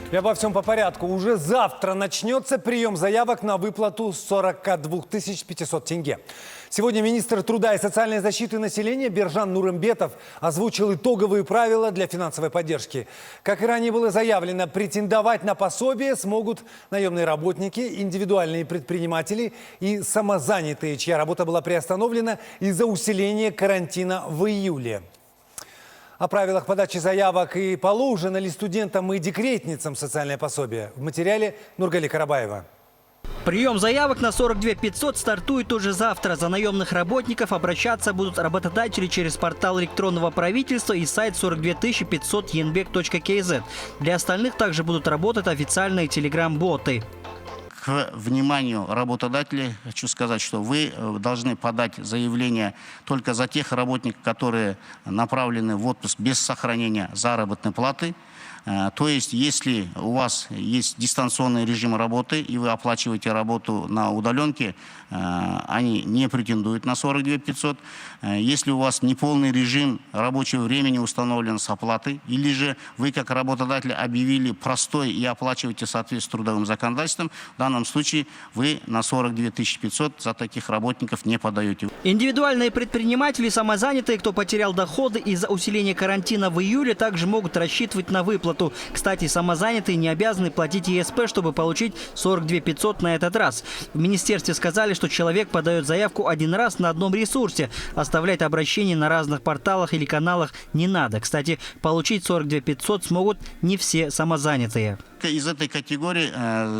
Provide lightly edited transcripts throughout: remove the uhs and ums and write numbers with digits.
И обо всем по порядку. Уже завтра начнется прием заявок на выплату 42 500 тенге. Сегодня министр труда и социальной защиты населения Биржан Нурымбетов озвучил итоговые правила для финансовой поддержки. Как и ранее было заявлено, претендовать на пособие смогут наемные работники, индивидуальные предприниматели и самозанятые, чья работа была приостановлена из-за усиления карантина в июле. О правилах подачи заявок и положено ли студентам и декретницам социальное пособие в материале Нургали Карабаева. Прием заявок на 42 500 стартует уже завтра. За наемных работников обращаться будут работодатели через портал электронного правительства и сайт 42 500 yenbek.kz. Для остальных также будут работать официальные телеграм-боты. К вниманию работодателей хочу сказать, что вы должны подать заявление только за тех работников, которые направлены в отпуск без сохранения заработной платы. То есть, если у вас есть дистанционный режим работы и вы оплачиваете работу на удаленке, они не претендуют на 42 500. Если у вас неполный режим рабочего времени установлен с оплатой, или же вы как работодатель объявили простой и оплачиваете в соответствии с трудовым законодательством, в данном случае вы на 42 500 за таких работников не подаете. Индивидуальные предприниматели, самозанятые, кто потерял доходы из-за усиления карантина в июле, также могут рассчитывать на выплату. Кстати, самозанятые не обязаны платить ЕСП, чтобы получить 42 500 на этот раз. В министерстве сказали, что человек подает заявку один раз на одном ресурсе. Оставлять обращение на разных порталах или каналах не надо. Кстати, получить 42 500 смогут не все самозанятые. Из этой категории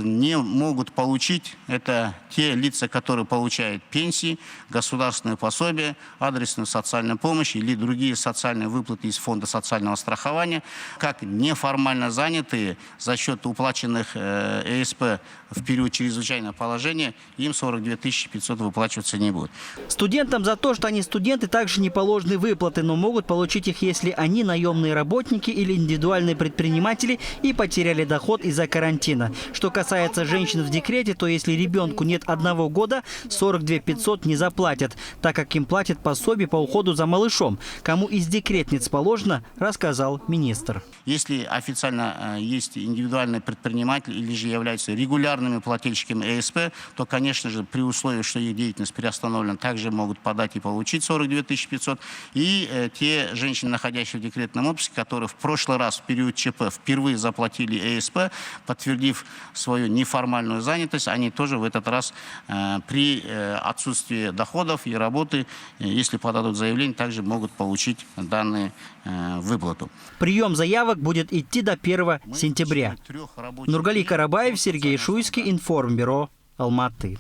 не могут получить это те лица, которые получают пенсии, государственные пособия, адресную социальную помощь или другие социальные выплаты из фонда социального страхования, как неформально занятые за счет уплаченных ЕСП в период чрезвычайного положения, им 42 500 выплачиваться не будет. Студентам за то, что они студенты, также не положены выплаты, но могут получить их, если они наемные работники или индивидуальные предприниматели и потеряли доход из-за карантина. Что касается женщин в декрете, то если ребенку нет 1 года, 42 500 не заплатят, так как им платят пособие по уходу за малышом. Кому из декретниц положено, рассказал министр. Если официально есть индивидуальный предприниматель или же являются регулярными плательщиками ЕСП, то, конечно же, при условии, что их деятельность приостановлена, также могут подать и получить 42 500. И те женщины, находящиеся в декретном отпуске, которые в прошлый раз в период ЧП впервые заплатили ЕСП, подтвердив свою неформальную занятость, они тоже в этот раз при отсутствии доходов и работы, если подадут заявление, также могут получить данную выплату. Прием заявок будет идти до 1 сентября. Нургали Карабаев, Сергей Шуйский, Информбюро, Алматы.